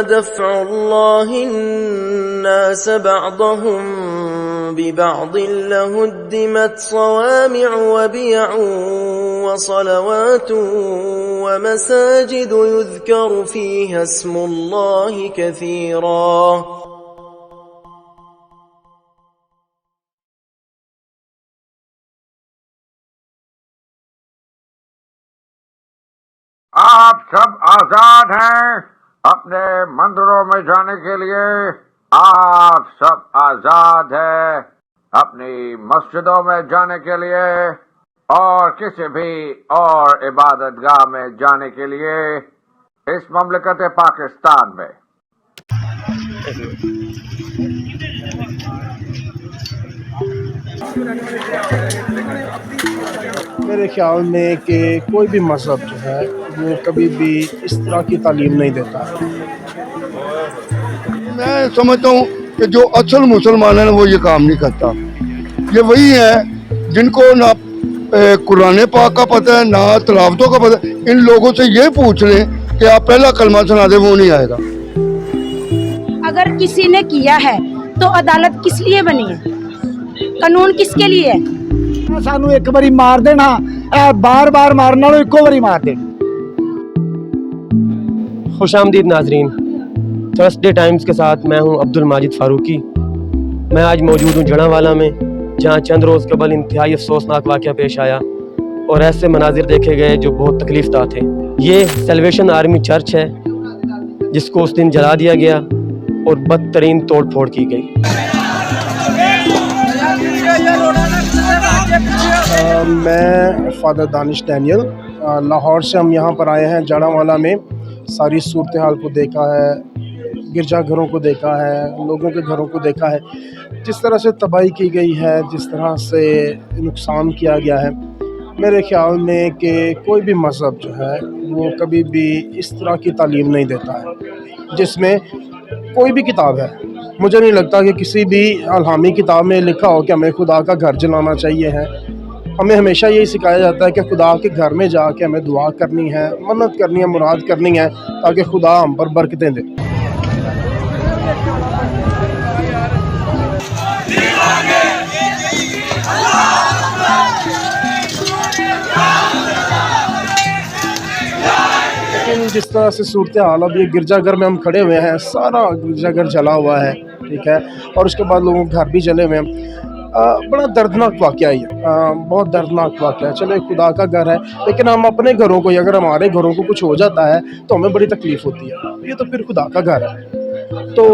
दफ़्उल्लाहि अन्नास बअदहुम बिबअद लहुद्दिमत सवामिअ व बियअ व सलवातु व मसाजिद युज़करु फ़ीहा इस्मुल्लाहि कसीरा। आप सब आजाद हैं अपने मंदिरों में जाने के लिए। आप सब आजाद हैं अपनी मस्जिदों में जाने के लिए और किसी भी और इबादतगाह में जाने के लिए इस ममलकत पाकिस्तान में। मेरे ख्याल में कि कोई भी मज़हब जो है वो कभी भी इस तरह की तालीम नहीं देता। मैं समझता हूँ कि जो असल मुसलमान है वो ये काम नहीं करता। ये वही है जिनको ना कुरान पाक का पता है ना तिलावतों का पता है। इन लोगों से ये पूछ लें कि आप पहला कलमा सुना दे, वो नहीं आएगा। अगर किसी ने किया है तो अदालत किस लिए बनी है, कानून किसके लिए है? सानू एक बारी मार देना, बार बार मारना, एको बारी मार दे। खुशामदीद नाजरीन, थर्सडे टाइम्स के साथ मैं हूं अब्दुल माजिद फारूकी। मैं आज मौजूद हूं जड़ांवाला में, जहां चंद रोज़ कबल इंतहाई अफसोसनाक वाक़या पेश आया और ऐसे मनाजिर देखे गए जो बहुत तकलीफ़दा थे। ये सेल्वेशन आर्मी चर्च है जिसको उस दिन जला दिया गया और बदतरीन तोड़ फोड़ की गई। मैं फादर दानिश डैनियल, लाहौर से हम यहाँ पर आए हैं। जड़ांवाला में सारी सूरत हाल को देखा है, गिरजाघरों को देखा है, लोगों के घरों को देखा है, जिस तरह से तबाही की गई है, जिस तरह से नुकसान किया गया है। मेरे ख्याल में कि कोई भी मज़हब जो है वो कभी भी इस तरह की तालीम नहीं देता है। जिसमें कोई भी किताब है, मुझे नहीं लगता कि किसी भी अलहामी किताब में लिखा हो कि हमें खुदा का घर जलाना चाहिए है। हमें हमेशा यही सिखाया जाता है कि खुदा के घर में जाके हमें दुआ करनी है, मन्नत करनी है, मुराद करनी है, ताकि खुदा हम पर बरकतें दे। लेकिन जिस तरह से सूरत हाल, अब ये गिरजाघर में हम खड़े हुए हैं, सारा गिरजाघर जला हुआ है, ठीक है, और उसके बाद लोगों के घर भी जले हुए हैं। बड़ा दर्दनाक वाक़या है, बहुत दर्दनाक वाक़या है। चलो एक खुदा का घर है, लेकिन हम अपने घरों को, अगर हमारे घरों को कुछ हो जाता है तो हमें बड़ी तकलीफ़ होती है। ये तो फिर खुदा का घर है। तो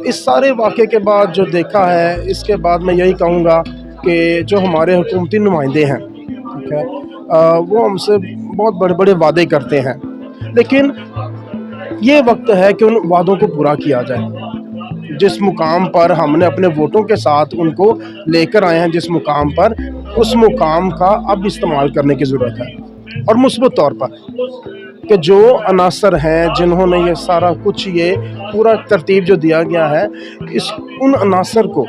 इस सारे वाक़े के बाद जो देखा है, इसके बाद मैं यही कहूँगा कि जो हमारे हुकूमती नुमाइंदे हैं, ठीक है, वो हमसे बहुत बड़े बड़े वादे करते हैं, लेकिन ये वक्त है कि उन वादों को पूरा किया जाए। जिस मुकाम पर हमने अपने वोटों के साथ उनको लेकर आए हैं, जिस मुकाम पर, उस मुकाम का अब इस्तेमाल करने की ज़रूरत है। और मुस्बत तौर पर कि जो अनासर हैं जिन्होंने ये सारा कुछ, ये पूरा तरतीब जो दिया गया है, इस उन अनासर को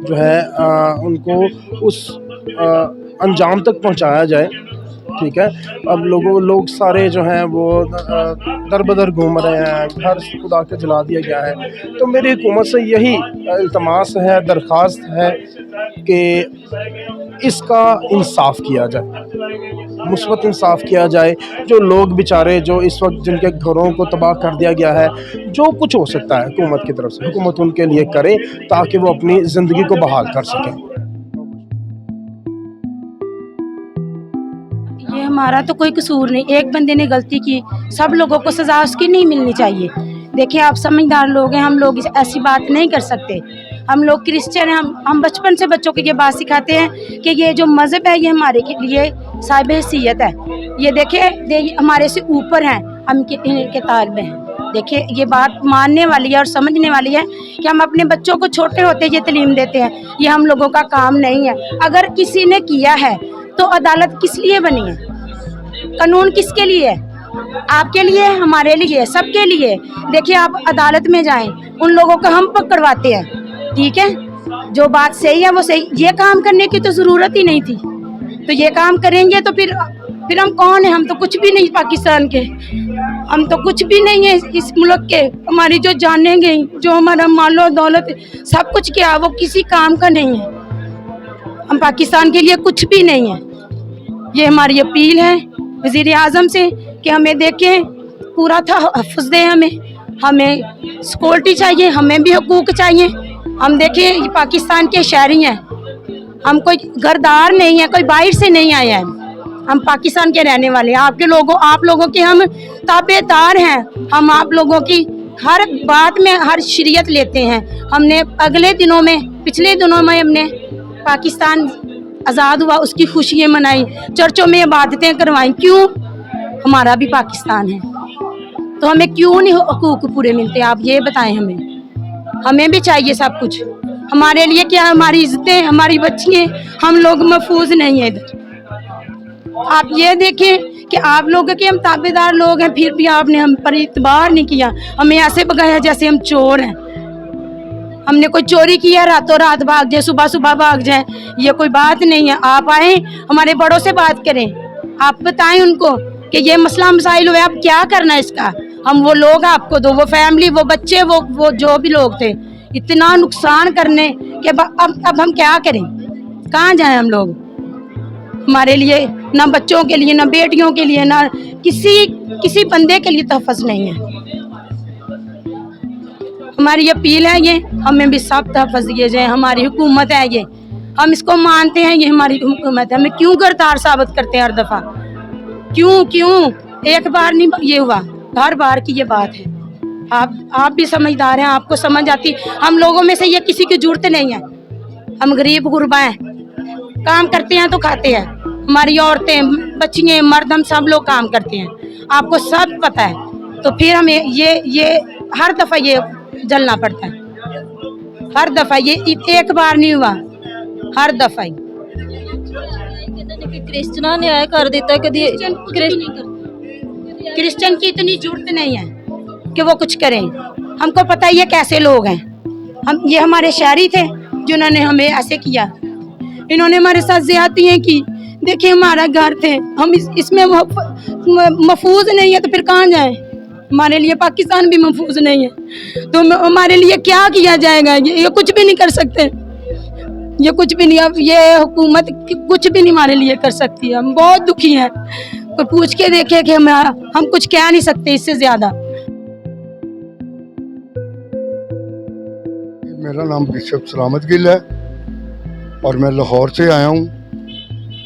जो है उनको उस अंजाम तक पहुंचाया जाए, ठीक है। अब लोग सारे जो हैं वो दर बदर घूम रहे हैं, घर खुदा के जला दिया गया है। तो मेरी हुकूमत से यही इल्तमास है, दरख्वास्त है कि इसका इंसाफ किया जाए, मुस्बत इंसाफ किया जाए। जो लोग बेचारे, जो इस वक्त जिनके घरों को तबाह कर दिया गया है, जो कुछ हो सकता है हुकूमत की तरफ से, हुकूमत उनके लिए करे ताकि वो अपनी ज़िंदगी को बहाल कर सकें। ये हमारा तो कोई कसूर नहीं, एक बंदे ने गलती की, सब लोगों को सज़ा उसकी नहीं मिलनी चाहिए। देखिए आप समझदार लोग हैं, हम लोग ऐसी बात नहीं कर सकते। हम लोग क्रिश्चियन हैं, हम बचपन से बच्चों को ये बात सिखाते हैं कि ये जो मज़हब है ये हमारे के लिए साहिब हैसियत है। ये देखिए हमारे से ऊपर हैं, हम इनके ताल्ब हैं। देखिए ये बात मानने वाली है और समझने वाली है कि हम अपने बच्चों को छोटे होते ये तालीम देते हैं, ये हम लोगों का काम नहीं है। अगर किसी ने किया है तो अदालत किस लिए बनी है, कानून किसके लिए है? आपके लिए, हमारे लिए, सबके लिए। देखिए आप अदालत में जाएं, उन लोगों को हम पकड़वाते हैं, ठीक है, जो बात सही है वो सही। ये काम करने की तो ज़रूरत ही नहीं थी, तो ये काम करेंगे तो फिर हम कौन है? हम तो कुछ भी नहीं पाकिस्तान के। हम तो कुछ भी नहीं है इस मुल्क के। हमारी जो जाने गई, जो हमारा मालो दौलत सब कुछ किया, वो किसी काम का नहीं है। हम पाकिस्तान के लिए कुछ भी नहीं है। ये हमारी अपील है वज़ीर आज़म से कि हमें देखें, पूरा तहफ़्फ़ुज़ दें, हमें सिक्योरिटी चाहिए, हमें भी हकूक़ चाहिए। हम देखें ये पाकिस्तान के शहरी हैं, हम कोई घरदार नहीं है, कोई बाहर से नहीं आए हैं, हम पाकिस्तान के रहने वाले हैं। आप लोगों के हम ताबेदार हैं। हम आप लोगों की हर बात में हर शरीयत लेते हैं। हमने पिछले दिनों में हमने पाकिस्तान आज़ाद हुआ, उसकी खुशियाँ मनाई, चर्चों में इबादतें करवाई। क्यों? हमारा भी पाकिस्तान है, तो हमें क्यों नहीं हकूक़ पूरे मिलते? आप ये बताएं। हमें भी चाहिए सब कुछ। हमारे लिए क्या, हमारी इज्जतें, हमारी बच्चियाँ, हम लोग महफूज नहीं है इधर। आप ये देखें कि आप लोगों के हम ताबेदार लोग हैं, फिर भी आपने हम पर इतबार नहीं किया। हमें ऐसे भगाया जैसे हम चोर हैं। हमने कोई चोरी किया, रातों रात भाग जाए, सुबह सुबह भाग जाए, ये कोई बात नहीं है। आप आए, हमारे बड़ों से बात करें, आप बताएं उनको कि ये मसला मसाइल हुए, आप क्या करना है इसका। हम वो लोग आपको दो, वो फैमिली, वो बच्चे, वो जो भी लोग थे, इतना नुकसान करने के अब हम क्या करें? कहाँ जाएं हम लोग? हमारे लिए ना बच्चों के लिए, ना बेटियों के लिए, ना किसी बंदे के लिए तहफ़्फ़ुज़ नहीं है। हमारी अपील है ये, हमें भी सब तहफ़्फ़ुज़ दिए जाए। हमारी हुकूमत है ये, हम इसको मानते हैं, ये हमारी हुकूमत है। हमें क्यों गद्दार साबित करते हैं हर दफ़ा? क्यों? एक बार नहीं ये हुआ, हर बार की ये बात है। आप भी समझदार हैं, आपको समझ आती। हम लोगों में से ये किसी की जरूरत नहीं है। हम गरीब गुरबा हैं, काम करते हैं तो खाते हैं। हमारी औरतें, बच्चियाँ, मर्द, हम सब लोग काम करते हैं, आपको सब पता है। तो फिर हमें ये हर दफ़ा ये जलना पड़ता है। हर दफ़ा ये एक बार नहीं हुआ, हर दफ़ा ही। क्रिश्चना ने आया कर देता, कभी क्रिश्चियन की इतनी जरूरत नहीं है कि वो कुछ करें। हमको पता ही है कैसे लोग हैं। ये हमारे शहरी थे जिन्होंने हमें ऐसे किया। इन्होंने हमारे साथ ज़्यादतियाँ की। देखिए हमारा घर थे, हम इसमें महफूज नहीं है, तो फिर कहाँ जाएं? हमारे लिए पाकिस्तान भी महफूज नहीं है, तो हमारे लिए क्या किया जाएगा? ये कुछ भी नहीं कर सकते, ये कुछ भी नहीं। अब ये हुकूमत कुछ भी नहीं हमारे लिए कर सकती है। हम बहुत दुखी हैं। कोई पूछ के देखे कि हम कुछ कह नहीं सकते इससे ज़्यादा। मेरा नाम बिशप सलामत गिल है और मैं लाहौर से आया हूँ।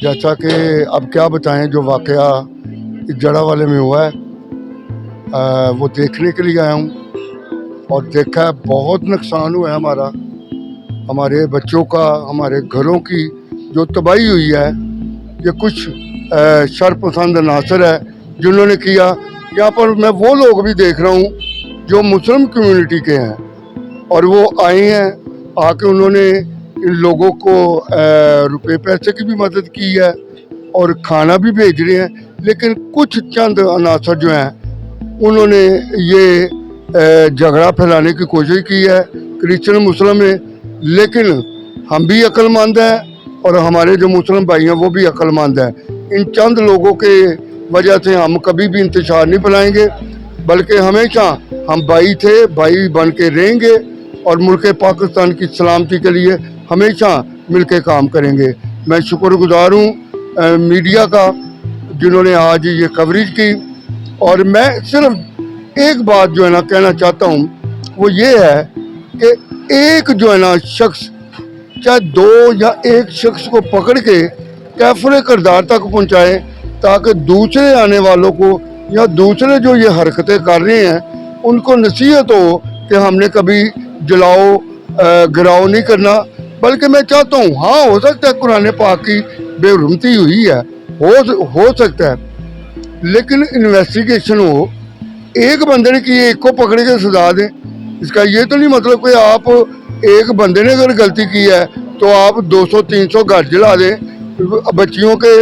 जैसा कि अब क्या बताएं, जो वाक़या इस जड़ावाले में हुआ है वो देखने के लिए आया हूँ और देखा है बहुत नुकसान हुआ है हमारे बच्चों का, हमारे घरों की जो तबाही हुई है। ये कुछ शरपसंद अनासर है जिन्होंने किया। यहाँ पर मैं वो लोग भी देख रहा हूँ जो मुस्लिम कम्युनिटी के हैं और वो आए हैं, आके उन्होंने इन लोगों को रुपए पैसे की भी मदद की है और खाना भी भेज रहे हैं। लेकिन कुछ चंद अनासर जो हैं उन्होंने ये झगड़ा फैलाने की कोशिश की है क्रिश्चियन मुस्लिम में। लेकिन हम भी अक्लमंद हैं और हमारे जो मुस्लिम भाई हैं वो भी अक्लमंद हैं। इन चंद लोगों के वजह से हम कभी भी इंतशार नहीं फैलाएंगे, बल्कि हमेशा हम भाई थे, भाई बन के रहेंगे और मुल्क पाकिस्तान की सलामती के लिए हमेशा मिलके काम करेंगे। मैं शुक्रगुजार हूँ मीडिया का जिन्होंने आज ये कवरेज की। और मैं सिर्फ एक बात जो है ना कहना चाहता हूँ, वो ये है कि एक जो है ना शख्स, चाहे दो या एक शख्स को पकड़ के कैफरे किरदार तक पहुँचाए, ताकि दूसरे आने वालों को या दूसरे जो ये हरकतें कर रहे हैं उनको नसीहत हो कि हमने कभी जलाओ गिराओ नहीं करना। बल्कि मैं चाहता हूँ, हाँ हो सकता है कुरान पाक की बेहुरमती हुई है, हो सकता है, लेकिन इन्वेस्टिगेशन हो। एक बंदे ने की, एक को पकड़ के सजा दें। इसका ये तो नहीं मतलब कि आप एक बंदे ने अगर गलती की है तो आप 200-300 घर जला दें। बच्चियों के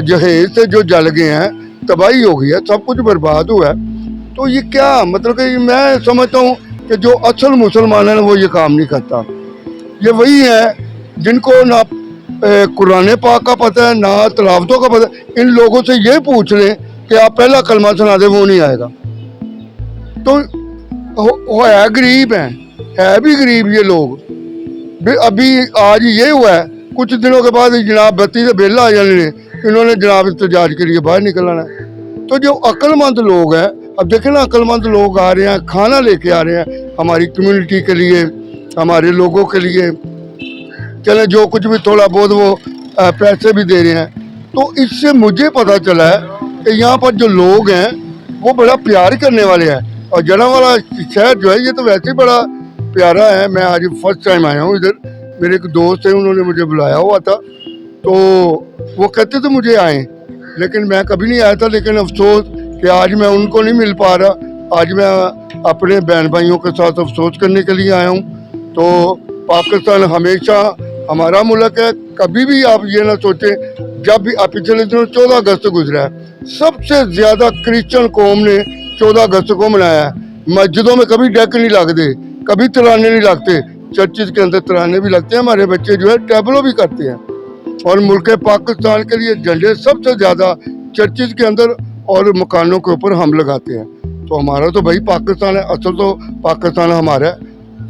जहेज से जो जल गए हैं, तबाही हो गई है, सब कुछ बर्बाद हुआ है। तो ये क्या मतलब कि मैं समझता हूँ कि जो असल मुसलमान है वो ये काम नहीं करता। ये वही है जिनको ना कुरान पाक का पता है, ना तलावतों का पता है। इन लोगों से ये पूछ लें कि आप पहला कलमा सुना दे, वो नहीं आएगा। तो वो है गरीब है भी गरीब ये लोग भी। अभी आज ये हुआ है, कुछ दिनों के बाद जनाब बत्ती से बिल आ जाने, इन्होंने जनाब एहतजाज के लिए बाहर निकलना है। तो जो अक्लमंद लोग हैं, अब देखें ना, अक्लमंद लोग आ रहे हैं, खाना लेके आ रहे हैं हमारी कम्युनिटी के लिए, हमारे लोगों के लिए, चले जो कुछ भी थोड़ा बहुत वो पैसे भी दे रहे हैं। तो इससे मुझे पता चला है कि यहाँ पर जो लोग हैं वो बड़ा प्यार करने वाले हैं। और जड़ावाला शहर जो है ये तो वैसे ही बड़ा प्यारा है। मैं आज फर्स्ट टाइम आया हूँ इधर, मेरे एक दोस्त है, उन्होंने मुझे बुलाया हुआ था, तो वो कहते थे मुझे आए, लेकिन मैं कभी नहीं आया था। लेकिन अफसोस कि आज मैं उनको नहीं मिल पा रहा। आज मैं अपने बहन भाइयों के साथ अफसोस करने के लिए आया हूँ। तो पाकिस्तान हमेशा हमारा मुल्क है, कभी भी आप ये ना सोचें। जब भी आप पिछले दिनों 14 अगस्त गुजरा है, सबसे ज़्यादा क्रिश्चियन कौम ने 14 अगस्त को मनाया है। मस्जिदों में कभी डेक नहीं लगते, कभी तराने नहीं लगते, चर्चिज के अंदर तराने भी लगते हैं। हमारे बच्चे जो है टैबलो भी करते हैं। और मुल्क पाकिस्तान के लिए झंडे सबसे ज़्यादा चर्चिज के अंदर और मकानों के ऊपर हम लगाते हैं। तो हमारा तो भाई पाकिस्तान है, असल तो पाकिस्तान हमारा है।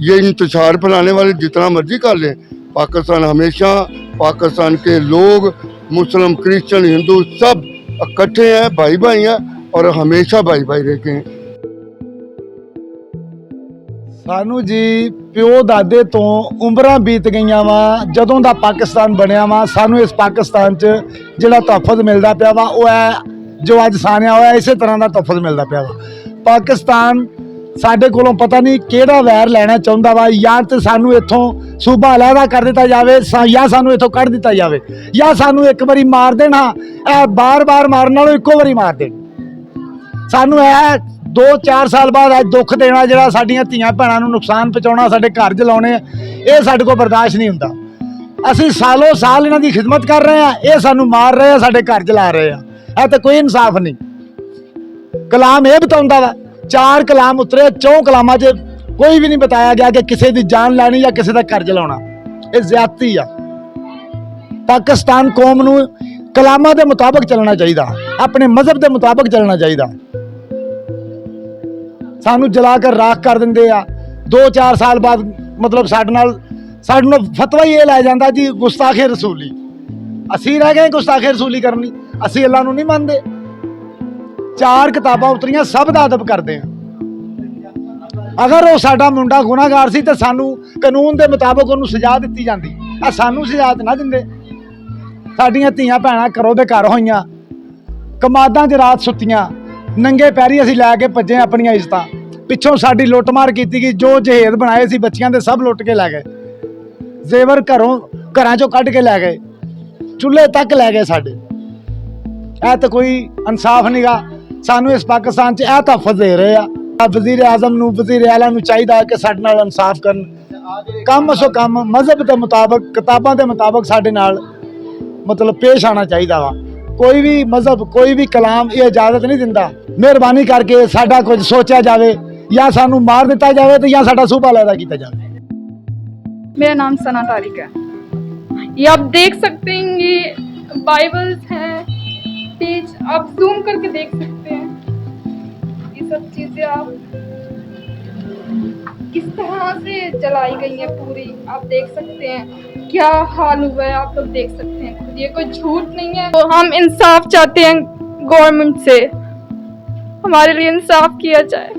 ये इंतशार फैलाने वाले जितना मर्जी कर लें, पाकिस्तान हमेशा, पाकिस्तान के लोग मुस्लिम क्रिश्चियन हिंदू सब इकट्ठे हैं, भाई भाई हैं और हमेशा भाई भाई रहते हैं। ਸਾਨੂੰ ਜੀ ਪਿਓ ਦਾਦੇ ਤੋਂ ਉਮਰਾਂ ਬੀਤ ਗਈਆਂ ਵਾ, ਜਦੋਂ ਦਾ ਪਾਕਿਸਤਾਨ ਬਣਿਆ ਵਾ ਸਾਨੂੰ ਇਸ ਪਾਕਿਸਤਾਨ 'ਚ ਜਿਹੜਾ ਤਹਫ਼ੁਜ਼ ਮਿਲਦਾ ਪਿਆ ਵਾ ਉਹ ਹੈ ਜੋ ਅੱਜ ਸਾਨਿਆ ਹੋਇਆ, ਇਸੇ ਤਰ੍ਹਾਂ ਦਾ ਤਹਫ਼ੁਜ਼ ਮਿਲਦਾ ਪਿਆ ਵਾ। ਪਾਕਿਸਤਾਨ ਸਾਡੇ ਕੋਲੋਂ ਪਤਾ ਨਹੀਂ ਕਿਹੜਾ ਵੈਰ ਲੈਣਾ ਚਾਹੁੰਦਾ ਵਾ, ਜਾਂ ਤੇ ਸਾਨੂੰ ਇੱਥੋਂ ਸੂਬਾ ਅਲੱਗਾ ਕਰ ਦਿੱਤਾ ਜਾਵੇ, ਜਾਂ ਸਾਨੂੰ ਇੱਥੋਂ ਕੱਢ ਦਿੱਤਾ ਜਾਵੇ, ਜਾਂ ਸਾਨੂੰ ਇੱਕ ਵਾਰੀ ਮਾਰ ਦੇਣ। ਇਹ ਬਾਰ-ਬਾਰ ਮਾਰਨ ਨਾਲੋਂ ਇੱਕੋ ਵਾਰੀ ਮਾਰ ਦੇਣ। ਸਾਨੂੰ ਇਹ 2-4 ਸਾਲ ਬਾਅਦ ਅੱਜ ਦੁੱਖ ਦੇਣਾ, ਜਿਹੜਾ ਸਾਡੀਆਂ ਧੀਆਂ ਭੈਣਾਂ ਨੂੰ ਨੁਕਸਾਨ ਪਹੁੰਚਾਉਣਾ, ਸਾਡੇ ਘਰ ਜਲਾਉਣੇ, ਇਹ ਸਾਡੇ ਕੋਲ ਬਰਦਾਸ਼ਤ ਨਹੀਂ ਹੁੰਦਾ। ਅਸੀਂ ਸਾਲੋਂ ਸਾਲ ਇਹਨਾਂ ਦੀ ਖਿਦਮਤ ਕਰ ਰਹੇ ਹਾਂ, ਇਹ ਸਾਨੂੰ ਮਾਰ ਰਹੇ ਆ, ਸਾਡੇ ਘਰ ਜਲਾ ਰਹੇ ਆ। ਇਹ ਤਾਂ ਕੋਈ ਇਨਸਾਫ ਨਹੀਂ। ਕਲਾਮ ਇਹ ਬਤਾਉਂਦਾ ਵਾ, 4 ਕਲਾਮ ਉਤਰੇ, 4 ਕਲਾਮਾਂ 'ਚ ਕੋਈ ਵੀ ਨਹੀਂ ਬਤਾਇਆ ਗਿਆ ਕਿ ਕਿਸੇ ਦੀ ਜਾਨ ਲੈਣੀ ਜਾਂ ਕਿਸੇ ਦਾ ਘਰ ਜਲਾਉਣਾ। ਇਹ ਜ਼ਿਆਦਤੀ ਆ। ਪਾਕਿਸਤਾਨ ਕੌਮ ਨੂੰ ਕਲਾਮਾਂ ਦੇ ਮੁਤਾਬਕ ਚੱਲਣਾ ਚਾਹੀਦਾ, ਆਪਣੇ ਮਜ਼ਹਬ ਦੇ ਮੁਤਾਬਕ ਚੱਲਣਾ ਚਾਹੀਦਾ। ਸਾਨੂੰ ਜਲਾ ਕੇ ਰਾਖ ਕਰ ਦਿੰਦੇ ਆ। 2-4 ਸਾਲ ਬਾਅਦ ਮਤਲਬ ਸਾਡੇ ਨਾਲ ਫਤਵਾ ਹੀ ਇਹ ਲੈ ਜਾਂਦਾ ਜੀ ਗੁਸਤਾਖੇ ਰਸੂਲੀ। ਅਸੀਂ ਰਹਿ ਗਏ ਗੁਸਤਾਖੇ ਰਸੂਲੀ ਕਰਨੀ। ਅਸੀਂ ਅੱਲਾ ਨੂੰ ਨਹੀਂ ਮੰਨਦੇ। 4 ਕਿਤਾਬਾਂ ਉਤਰੀਆਂ, ਸਭ ਦਾ ਅਦਬ ਕਰਦੇ ਆ। ਅਗਰ ਉਹ ਸਾਡਾ ਮੁੰਡਾ ਗੁਨਾਹਗਾਰ ਸੀ ਤਾਂ ਸਾਨੂੰ ਕਾਨੂੰਨ ਦੇ ਮੁਤਾਬਕ ਉਹਨੂੰ ਸਜ਼ਾ ਦਿੱਤੀ ਜਾਂਦੀ। ਆ ਸਾਨੂੰ ਸਜ਼ਾ ਨਾ ਦਿੰਦੇ। ਸਾਡੀਆਂ ਧੀਆਂ ਭੈਣਾਂ ਘਰੋਂ ਦੇ ਘਰ ਹੋਈਆਂ, ਕਮਾਦਾਂ 'ਚ ਰਾਤ ਸੁੱਤੀਆਂ, ਨੰਗੇ ਪੈਰੀ ਅਸੀਂ ਲੈ ਕੇ ਭੱਜੇ ਆਪਣੀਆਂ ਇੱਜ਼ਤਾਂ। ਪਿੱਛੋਂ ਸਾਡੀ ਲੁੱਟਮਾਰ ਕੀਤੀ ਗਈ, ਜੋ ਜਹੇਜ਼ ਬਣਾਏ ਸੀ ਬੱਚਿਆਂ ਦੇ ਸਭ ਲੁੱਟ ਕੇ ਲੈ ਗਏ। ਜ਼ੇਵਰ ਘਰਾਂ 'ਚੋਂ ਕੱਢ ਕੇ ਲੈ ਗਏ, ਚੁੱਲ੍ਹੇ ਤੱਕ ਲੈ ਗਏ ਸਾਡੇ। ਇਹ ਤਾਂ ਕੋਈ ਇਨਸਾਫ ਨਹੀਂਗਾ। ਸਾਨੂੰ ਇਸ ਪਾਕਿਸਤਾਨ 'ਚ ਇਹ ਤਹਫ਼ੁਜ਼ ਦੇ ਰਹੇ ਆ। ਵਜ਼ੀਰ ਆਜ਼ਮ ਨੂੰ, ਵਜ਼ੀਰ ਆਲਾ ਨੂੰ ਚਾਹੀਦਾ ਕਿ ਸਾਡੇ ਨਾਲ ਇਨਸਾਫ ਕਰਨ। ਕਮ ਸੋ ਕਮ ਮਜ਼ਹਬ ਦੇ ਮੁਤਾਬਕ, ਕਿਤਾਬਾਂ ਦੇ ਮੁਤਾਬਕ ਸਾਡੇ ਨਾਲ ਮਤਲਬ ਪੇਸ਼ ਆਉਣਾ ਚਾਹੀਦਾ ਵਾ। ਕੋਈ ਵੀ ਮਜ਼ਹਬ, ਕੋਈ ਵੀ ਕਲਾਮ ਇਹ ਇਜਾਜ਼ਤ ਨਹੀਂ ਦਿੰਦਾ। ਮਿਹਰਬਾਨੀ ਕਰਕੇ ਸਾਡਾ ਕੁਝ ਸੋਚਿਆ ਜਾਵੇ, ਜਾਂ ਸਾਨੂੰ ਮਾਰ ਦਿੱਤਾ ਜਾਵੇ ਤੇ ਜਾਂ ਸਾਡਾ सूबा अलग किया जाए। मेरा नाम सना तारिक है। ये आप देख सकते हैं, ये बाइबल्स हैं, पेज आप जूम करके देख सकते हैं। ये सब चीज़ें आप किस तरह से जलाई गई हैं पूरी, आप देख सकते हैं क्या हाल हुआ है। आप लोग देख सकते हैं खुद, ये कोई झूठ नहीं है। तो हम इंसाफ चाहते हैं गवर्नमेंट से, हमारे लिए इंसाफ किया जाए।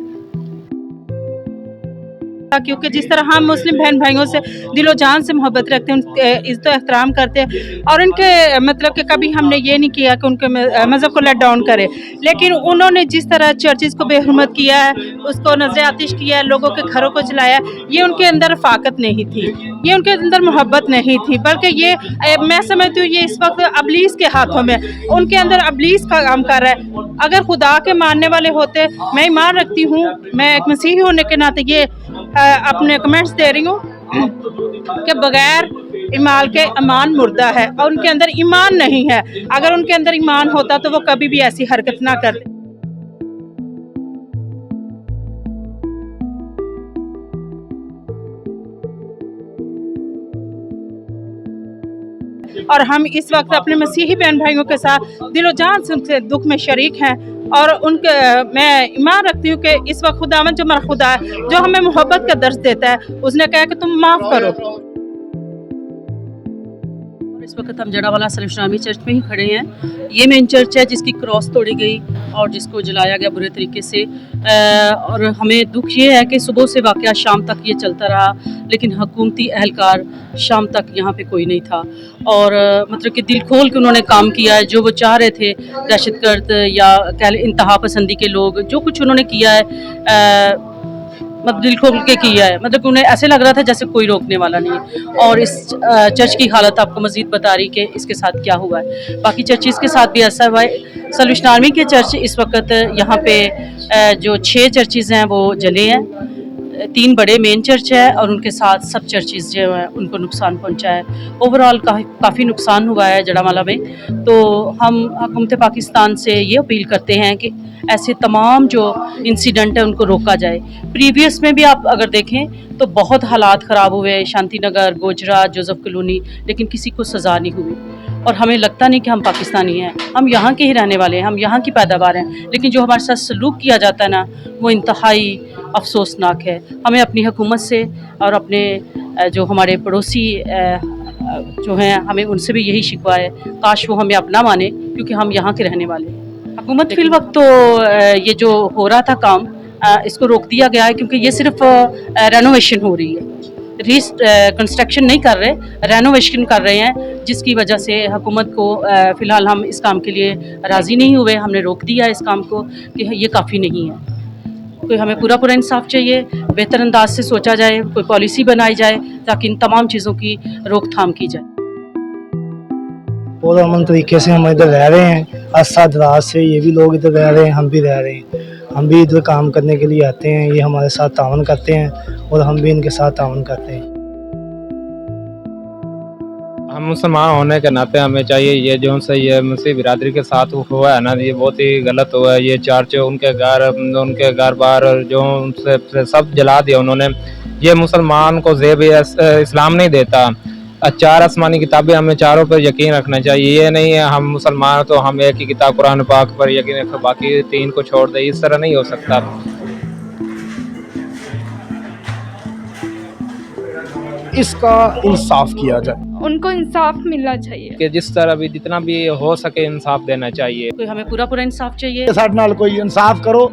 क्योंकि जिस तरह हम मुस्लिम बहन भाइयों से दिलो जान से मोहब्बत रखते हैं, उनके इज़्ज़त एहतराम करते हैं, और उनके मतलब कि कभी हमने ये नहीं किया कि उनके मज़हब को लेट डाउन करें। लेकिन उन्होंने जिस तरह चर्चिज़ को बेहुरमत किया है, उसको नज़र आतिश किया है, लोगों के घरों को जलाया, ये उनके अंदर रफ़ाकत नहीं थी, ये उनके अंदर मोहब्बत नहीं थी, बल्कि ये मैं समझती हूँ ये इस वक्त अबलीस के हाथों में, उनके अंदर अबलीस का काम कर रहा है। अगर खुदा के मानने वाले होते, मैं ईमान रखती हूँ, मैं एक मसीही होने के नाते ये अपने कमेंट्स दे रही हूँ कि बगैर ईमान के ईमान मुर्दा है, और उनके अंदर ईमान नहीं है। अगर उनके अंदर ईमान होता तो वो कभी भी ऐसी हरकत ना करते। और हम इस वक्त अपने मसीही बहन भाइयों के साथ दिलो जान से उनसे दुख में शरीक हैं, और उनके मैं ईमान रखती हूँ कि इस वक्त खुदावंद जो हमारा खुदा है, जो हमें मोहब्बत का दर्स देता है, उसने कहा कि तुम माफ़ करो। इस वक्त हम जड़ावाला सलीम चर्च में ही खड़े हैं। ये मेन चर्च है जिसकी क्रॉस तोड़ी गई और जिसको जलाया गया बुरे तरीके से। और हमें दुख ये है कि सुबह से वाक़या शाम तक ये चलता रहा, लेकिन हुकूमती अहलकार शाम तक यहाँ पे कोई नहीं था। और मतलब कि दिल खोल के उन्होंने काम किया है। जो वो चाह रहे थे, दहशतगर्द या इंतहा पसंदी के लोग, जो कुछ उन्होंने किया है मतलब दिल खोल के किया है। मतलब उन्हें ऐसे लग रहा था जैसे कोई रोकने वाला नहीं है। और इस चर्च की हालत आपको मज़ीद बता रही कि इसके साथ क्या हुआ है। बाकी चर्चिज़ के साथ भी ऐसा हुआ है। सल्वेशन आर्मी के चर्च इस वक्त यहाँ पे जो 6 चर्चिज़ हैं वो जले हैं। 3 बड़े मेन चर्च है और उनके साथ सब चर्चिज़ जो हैं उनको नुकसान पहुँचा है। ओवरऑल काफ़ी नुकसान हुआ है जड़ावाला में। तो हम हुकूमत पाकिस्तान से ये अपील करते हैं कि ऐसे तमाम जो इंसिडेंट है उनको रोका जाए। प्रीवियस में भी आप अगर देखें तो बहुत हालात ख़राब हुए, शांति नगर, गोजरा, जोसेफ कॉलोनी, लेकिन किसी को सज़ा नहीं हुई। और हमें लगता नहीं कि हम पाकिस्तानी हैं, हम यहाँ के ही रहने वाले हैं, हम यहाँ की पैदावार हैं, लेकिन जो हमारे साथ सलूक किया जाता है ना, वो इंतहाई अफसोसनाक है। हमें अपनी हुकूमत से और अपने जो हमारे पड़ोसी जो हैं, हमें उनसे भी यही शिकवा है, काश वो हमें अपना माने, क्योंकि हम यहाँ के रहने वाले हैं। हुकूमत फिल वक्त तो ये जो हो रहा था काम, इसको रोक दिया गया है, क्योंकि ये सिर्फ रेनोवेशन हो रही है, कंस्ट्रक्शन नहीं कर रहे, रेनोवेशन कर रहे हैं, जिसकी वजह से हुकूमत को फ़िलहाल हम इस काम के लिए राज़ी नहीं हुए। हमने रोक दिया इस काम को कि ये काफ़ी नहीं है। कोई हमें पूरा इंसाफ चाहिए, बेहतर अंदाज से सोचा जाए, कोई पॉलिसी बनाई जाए ताकि इन तमाम चीज़ों की रोकथाम की जाए। और अमन तरीके से हम इधर रह रहे हैं, अरसा दराज से ये भी लोग इधर रह रहे हैं, हम भी रह रहे हैं। हम भी इधर काम करने के लिए आते हैं, ये हमारे साथ तावन करते हैं और हम भी इनके साथ तावन करते हैं। हम मुसलमान होने के नाते हमें चाहिए ये जो से ये मुस्लिम बिरादरी के साथ हुआ है ना, ये बहुत ही गलत हुआ है। ये चर्च उनके घर बार जो उनसे सब जला दिया उन्होंने। ये मुसलमान को ज़ेब इस्लाम नहीं देता। 4 आसमानी किताबें हमें चारों पर यकीन रखना चाहिए। ये नहीं है हम मुसलमान तो हम एक ही किताब कुरान पाक पर यकीन रखें, बाकी 3 को छोड़ दें। इस तरह नहीं हो सकता। इसका इंसाफ किया जाए, उनको इंसाफ मिलना चाहिए कि जिस तरह भी जितना भी हो सके इंसाफ देना चाहिए। कोई हमें पूरा इंसाफ चाहिए। साथ नाल कोई इंसाफ करो।